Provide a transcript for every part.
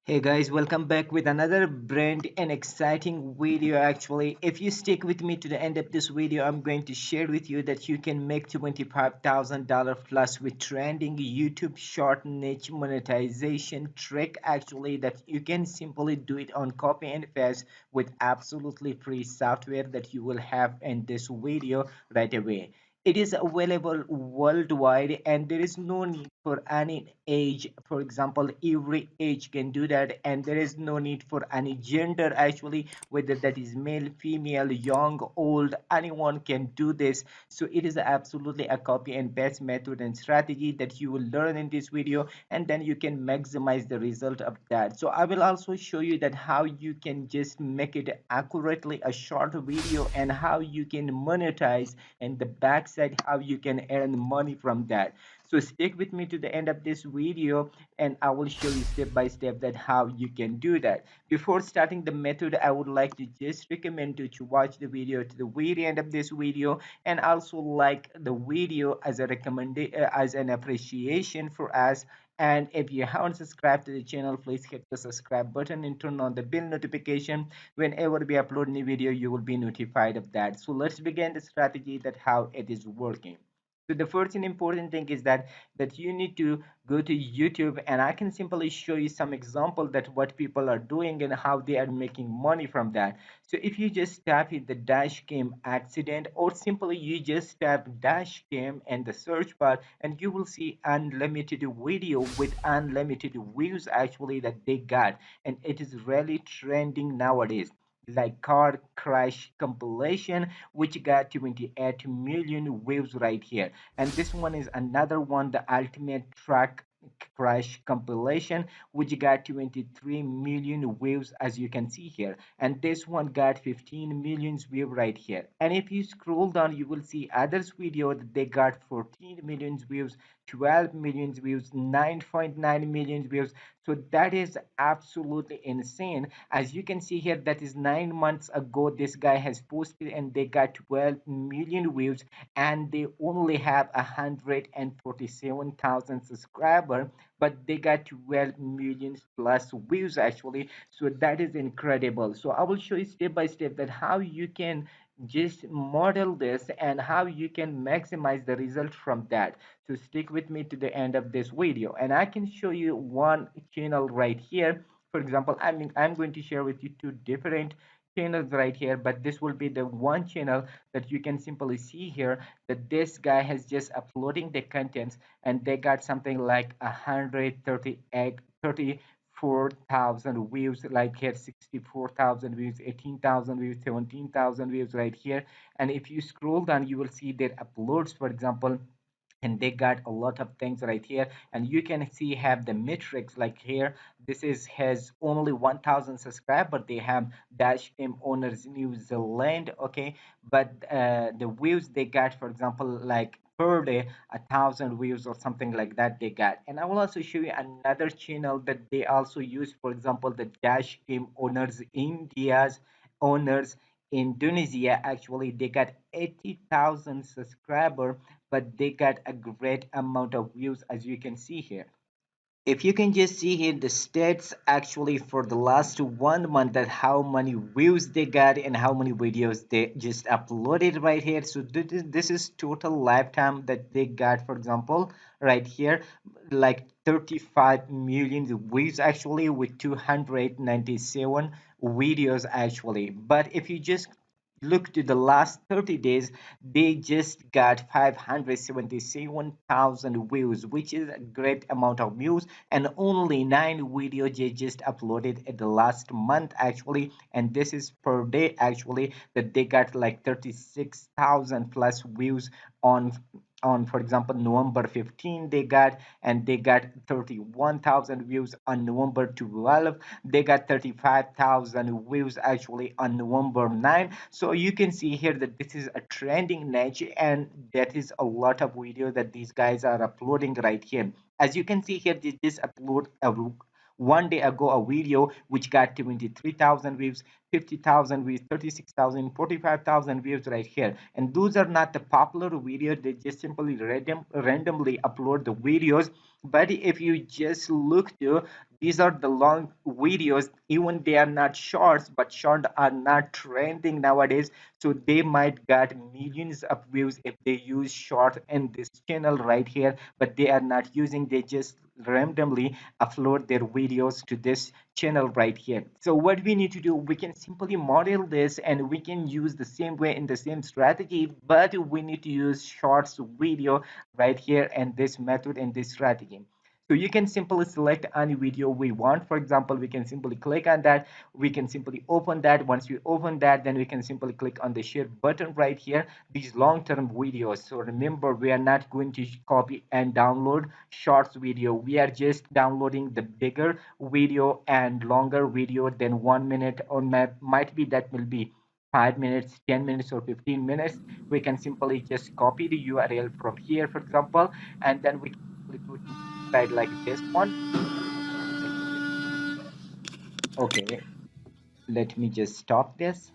Hey guys, welcome back with another brand and exciting video. Actually, if you stick with me to the end of this video, I'm going to share with you that you can make $25,000 plus with trending YouTube short niche monetization trick. Actually, that you can simply do it on copy and paste with absolutely free software that you will have in this video right away. It is available worldwide and there is no need for any age. For example, every age can do that, and there is no need for any gender. Actually, whether that is male, female, young, old, anyone can do this. So it is absolutely a copy and paste method and strategy that you will learn in this video, and then you can maximize the result of that. So I will also show you that how you can just make it accurately a short video and how you can monetize, and the backside how you can earn money from that. So stick with me to the end of this video and I will show you step by step that how you can do that. Before starting the method, I would like to just recommend you to watch the video to the very end of this video, and also like the video as a as an appreciation for us. And if you haven't subscribed to the channel, please hit the subscribe button and turn on the bell notification. Whenever we upload new video, you will be notified of that. So let's begin the strategy that how it is working. So the first and important thing is that you need to go to YouTube, and I can simply show you some example that what people are doing and how they are making money from that. So if you just type in the dash cam accident, or simply you just type dash cam in the search bar, and you will see unlimited video with unlimited views actually that they got, and it is really trending nowadays, like car crash compilation, which got 28 million views right here. And this one is another one, the ultimate track crash compilation, which got 23 million views, as you can see here. And this one got 15 million views right here. And if you scroll down, you will see others video that they got 14 million views, 12 million views, 9.9 million views. So that is absolutely insane. As you can see here, that is 9 months ago this guy has posted and they got 12 million views, and they only have 147,000 subscribers, but they got 12 million plus views actually. So that is incredible. So I will show you step by step that how you can just model this and how you can maximize the result from that. So stick with me to the end of this video, and I can show you one channel right here. For example, I'm going to share with you two different channels right here, but this will be the one channel that you can simply see here, that this guy has just uploading the contents, and they got something like 134,000 views, like here 64,000 views, 18,000 views, 17,000 views right here. And if you scroll down, you will see their uploads, for example, and they got a lot of things right here. And you can see have the metrics like here. This is has only 1,000 subscribers, but they have dash cam owners New Zealand, okay. But the views they got, for example, like per day 1,000 views or something like that they got. And I will also show you another channel that they also use, for example, the dash cam owners India's owners Indonesia. Actually, they got 80,000 subscribers, but they got a great amount of views, as you can see here. If you can just see here the stats actually for the last 1 month, that how many views they got and how many videos they just uploaded right here. So this is total lifetime that they got, for example, right here, like 35 million views actually, with 297 videos actually. But if you just look to the last 30 days, they just got 577,000 views, which is a great amount of views, and only 9 videos they just uploaded in the last month actually. And this is per day actually, that they got like 36,000 plus views on for example November 15 they got, and they got 31,000 views on November 12. They got 35,000 views actually on November 9. So you can see here that this is a trending niche, and that is a lot of video that these guys are uploading right here. As you can see here, they just upload a 1 day ago a video which got 23,000 views, 50,000 views, 36,000, 45,000 views right here. And those are not the popular videos, they just simply randomly upload the videos. But if you just look to These are the long videos, even they are not shorts, but short are not trending nowadays. So they might get millions of views if they use short in this channel right here, but they are not using, they just randomly upload their videos to this channel right here. So what we need to do, we can simply model this and we can use the same way in the same strategy, but we need to use shorts video right here and this method and this strategy. So you can simply select any video we want. For example, we can simply click on that. We can simply open that. Once we open that, then we can simply click on the share button right here. These long-term videos. So remember, we are not going to copy and download shorts video. We are just downloading the bigger video and longer video than 1 minute or might be that will be 5 minutes, 10 minutes, or 15 minutes. We can simply just copy the URL from here, for example, and then we can simply go to website like this one. Let me just, okay, let me just stop this.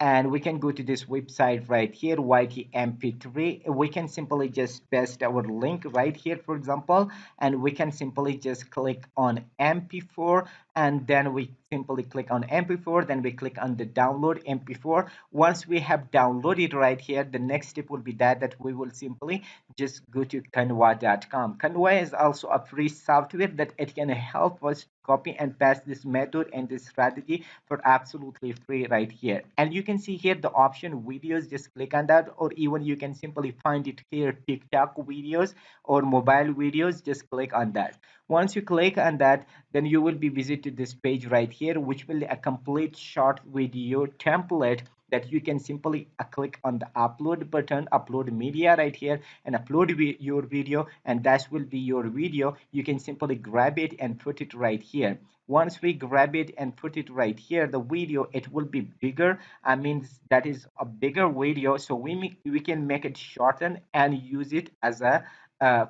And we can go to this website right here, YTMP3. We can simply just paste our link right here, for example, and we can simply just click on MP4, and then we simply click on MP4, then we click on the download MP4. Once we have downloaded right here, the next step will be that we will simply just go to canva.com. Canva is also a free software that it can help us copy and paste this method and this strategy for absolutely free right here. And you can see here the option videos, just click on that, or even you can simply find it here, TikTok videos or mobile videos, just click on that. Once you click on that, then you will be visited this page right here, which will be a complete short video template that you can simply click on the upload button, upload media right here, and upload your video, and that will be your video. You can simply grab it and put it right here. Once we grab it and put it right here, the video, it will be bigger. I mean, that is a bigger video, so we can make it shorten and use it as a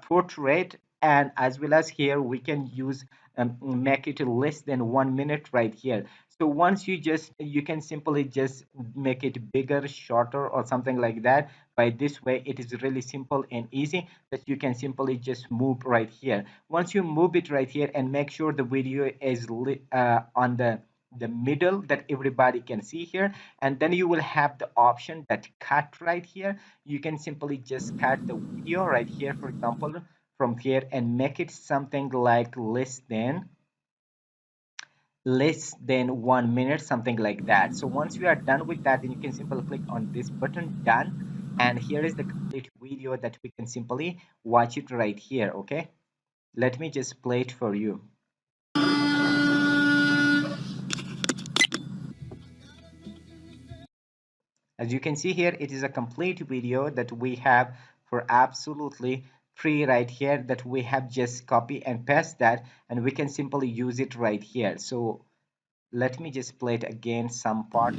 portrait, and as well as here we can use make it less than 1 minute right here. So once you can simply just make it bigger, shorter, or something like that. By this way, it is really simple and easy that you can simply just move right here. Once you move it right here and make sure the video is on the middle that everybody can see here, and then you will have the option that cut right here. You can simply just cut the video right here, for example, from here, and make it something like less than 1 minute, something like that. So once you are done with that, then you can simply click on this button, done. And here is the complete video that we can simply watch it right here. Okay, let me just play it for you. As you can see here, it is a complete video that we have for absolutely free right here, that we have just copy and paste that, and we can simply use it right here. So let me just play it again, some part.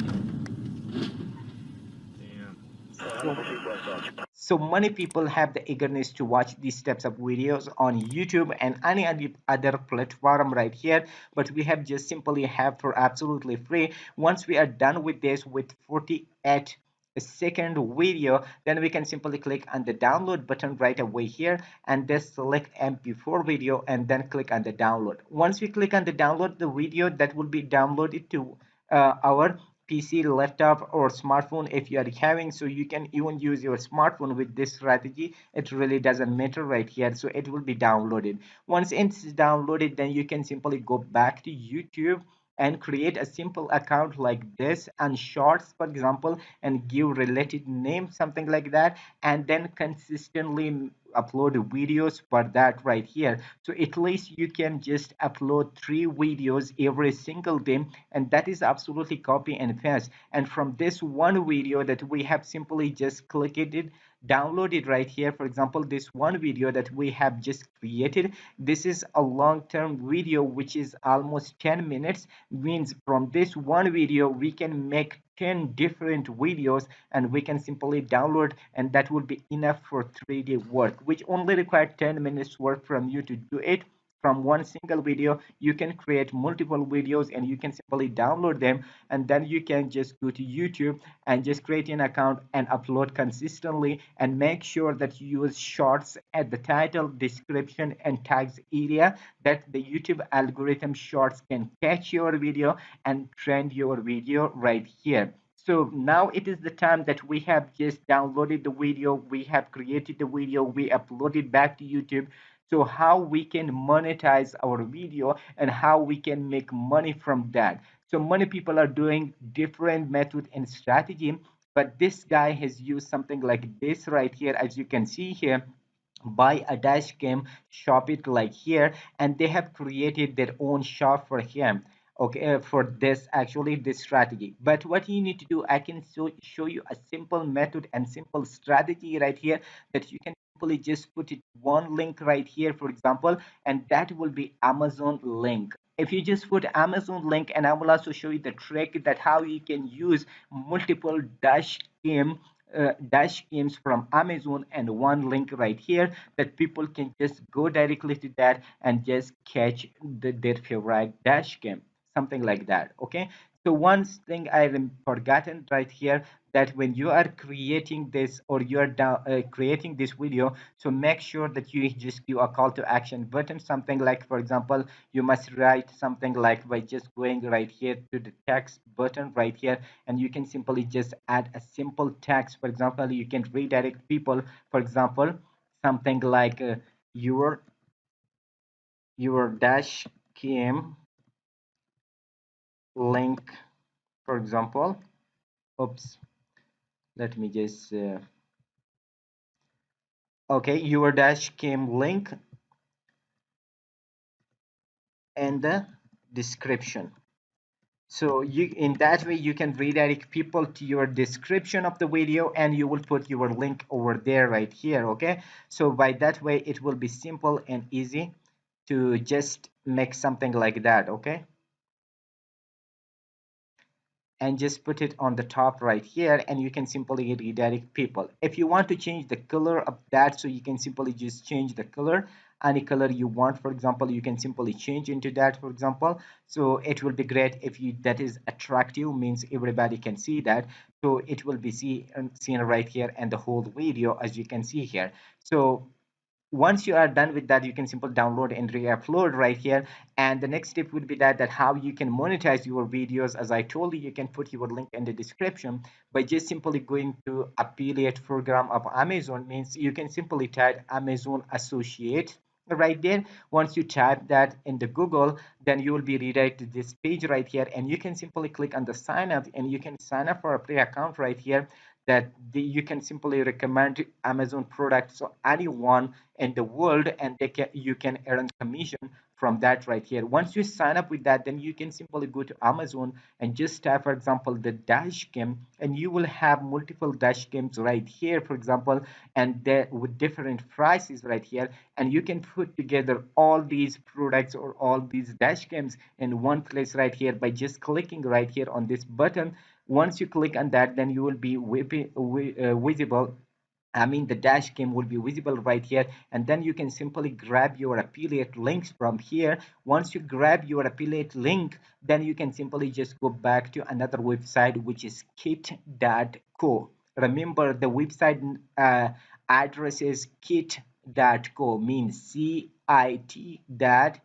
So So many people have the eagerness to watch these types of videos on YouTube and any other platform right here, but we have just simply have for absolutely free. Once we are done with this with 48-second video, then we can simply click on the download button right away here, and then select MP4 video and then click on the download. Once we click on the download, the video that will be downloaded to our PC, laptop, or smartphone if you are having. So you can even use your smartphone with this strategy. It really doesn't matter right here. So it will be downloaded. Once it's downloaded, then you can simply go back to YouTube and create a simple account like this and shorts, for example, and give related name, something like that, and then consistently upload videos for that right here. So at least you can just upload 3 videos every single day, and that is absolutely copy and paste. And from this one video that we have simply just clicked it, download it right here. For example, this one video that we have just created, this is a long-term video which is almost 10 minutes. Means from this one video we can make 10 different videos, and we can simply download, and that would be enough for 3-day work, which only require 10 minutes work from you to do it. from one single video you can create multiple videos, and you can simply download them, and then you can just go to YouTube and just create an account and upload consistently, and make sure that you use shorts at the title, description, and tags area, that the YouTube algorithm shorts can catch your video and trend your video right here. So now it is the time that we have just downloaded the video, we have created the video, we uploaded back to YouTube. So how we can monetize our video and how we can make money from that. So many people are doing different method and strategy, but this guy has used something like this right here, as you can see here. Buy a dash cam, shop it like here, and they have created their own shop for him, okay, for this, actually this strategy. But what you need to do, I can show you a simple method and simple strategy right here, that you can simply just put it one link right here, for example, and that will be Amazon link. If you just put Amazon link, and I will also show you the trick that how you can use multiple dash cams from Amazon and one link right here, that people can just go directly to that and just catch their favorite dash cam, something like that. Okay, so one thing I forgotten right here, that when you are creating this, or you are creating this video, so make sure that you just give a call to action button, something like, for example, you must write something like, by just going right here to the text button right here, and you can simply just add a simple text. For example, you can redirect people, for example, something like your dash cam link, for example. Oops, let me just okay, your dash cam link and the description. So you, in that way, you can redirect people to your description of the video, and you will put your link over there right here. Okay, so by that way it will be simple and easy to just make something like that. Okay, and just put it on the top right here, and you can simply redirect people. If you want to change the color of that, so you can simply just change the color, any color you want. For example, you can simply change into that, for example. So it will be great if you, that is attractive, means everybody can see that. So it will be seen right here, and the whole video, as you can see here. So once you are done with that, you can simply download and re-upload right here. And the next step would be that how you can monetize your videos. As I told you, you can put your link in the description by just simply going to affiliate program of Amazon, means you can simply type Amazon associate right there. Once you type that in the Google, then you will be redirected to this page right here, and you can simply click on the sign up, and you can sign up for a free account right here, that you can simply recommend Amazon products to anyone in the world, and you can earn commission from that right here. Once you sign up with that, then you can simply go to Amazon and just type, for example, the dash cam, and you will have multiple dash cams right here, for example, and with different prices right here, and you can put together all these products or all these dash cams in one place right here by just clicking right here on this button. Once you click on that, then you will be visible, I mean, the dash cam will be visible right here, and then you can simply grab your affiliate links from here. Once you grab your affiliate link, then you can simply just go back to another website, which is kit.co. Remember, the website address is kit.co, means C-I-T dot,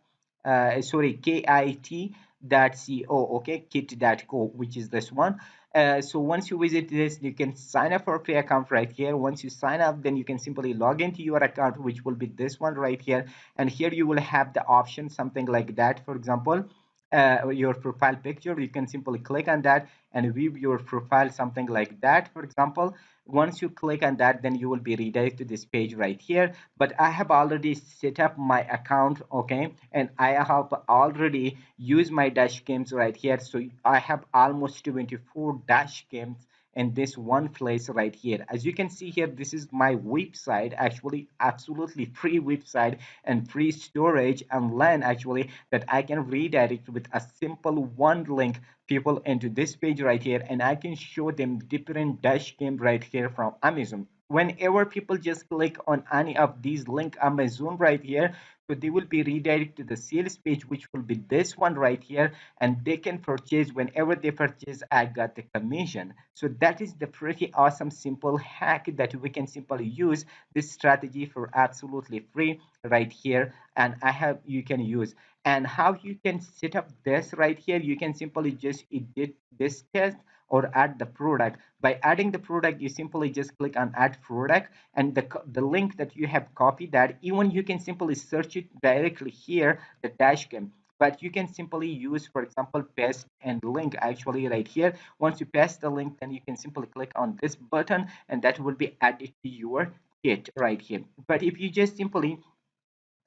sorry, K-I-T dot C-O, okay, kit.co, which is this one. So once you visit this, you can sign up for a free account right here. Once you sign up, then you can simply log into your account, which will be this one right here. And here you will have the option, something like that. For example, your profile picture, you can simply click on that and view your profile, something like that. For example, once you click on that, then you will be redirected to this page right here. But I have already set up my account, okay, and I have already used my dash cams right here. So I have almost 24 dash cams in this one place right here. As you can see here, this is my website, actually absolutely free website and free storage and land, actually, that I can redirect with a simple one link people into this page right here, and I can show them different dash cam right here from Amazon. Whenever people just click on any of these link Amazon right here, So they will be redirected to the sales page, which will be this one right here, and they can purchase. Whenever they purchase, I got the commission. So that is the pretty awesome simple hack that we can simply use this strategy for absolutely free right here, and I have you can use. And how you can set up this right here, you can simply just edit this test or add the product. By adding the product, you simply just click on add product, and the link that you have copied, that even you can simply search it directly here, the dash cam. But you can simply use, for example, paste and link actually right here. Once you paste the link, then you can simply click on this button, and that will be added to your kit right here. But if you just simply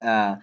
uh,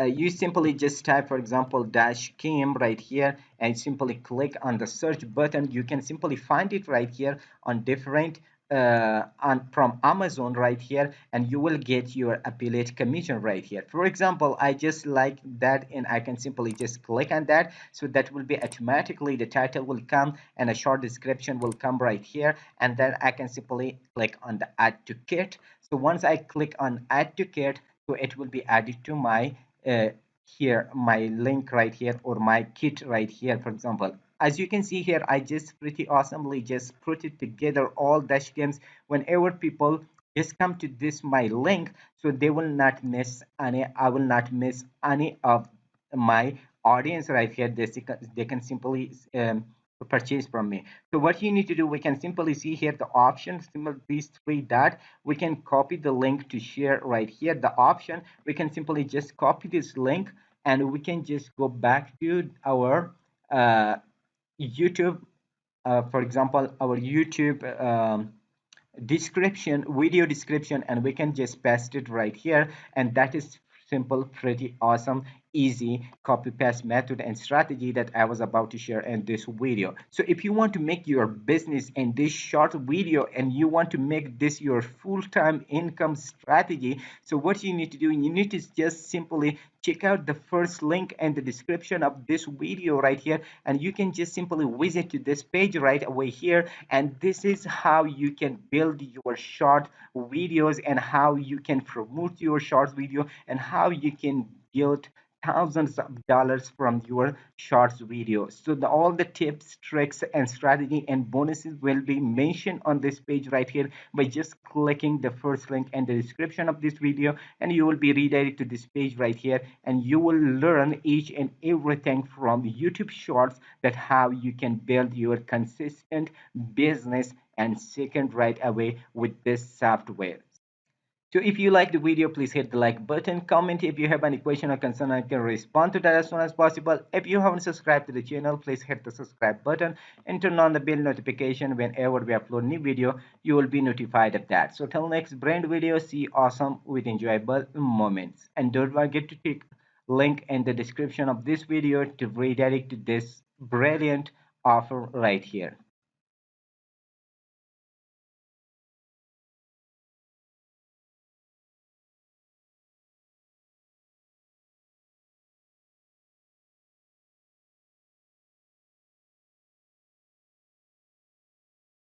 you simply just type, for example, dash cam right here, and simply click on the search button. You can simply find it right here on different on from Amazon right here, and you will get your affiliate commission right here. For example, I just like that, and I can simply just click on that, so that will be automatically the title will come and a short description will come right here, and then I can simply click on the add to kit. So once I click on add to kit, so it will be added to my uh, here my link right here, or my kit right here. For example, as you can see here, I just pretty awesomely just put it together all dash games. Whenever people just come to this my link, so they will not miss any, I will not miss any of my audience right here. They can simply purchase from me. So what you need to do, we can simply see here the options, similar these three dot. We can copy the link to share right here. The option, we can simply just copy this link, and we can just go back to our uh, YouTube, for example, our YouTube description, video description, and we can just paste it right here. And that is simple, pretty awesome, easy copy paste method and strategy that I was about to share in this video. So if you want to make your business in this short video, and you want to make this your full-time income strategy, so what you need to do, you need to just simply check out the first link in the description of this video right here, and you can just simply visit to this page right away here. And this is how you can build your short videos, and how you can promote your short video, and how you can build thousands of dollars from your shorts videos. So all the tips, tricks, and strategy and bonuses will be mentioned on this page right here by just clicking the first link in the description of this video, and you will be redirected to this page right here, and you will learn each and everything from YouTube shorts, that how you can build your consistent business and second right away with this software. So if you like the video, please hit the like button, comment if you have any question or concern. I can respond to that as soon as possible. If you haven't subscribed to the channel, please hit the subscribe button and turn on the bell notification. Whenever we upload new video, you will be notified of that. So till next brand video, see awesome with enjoyable moments. And don't forget to take link in the description of this video to redirect to this brilliant offer right here.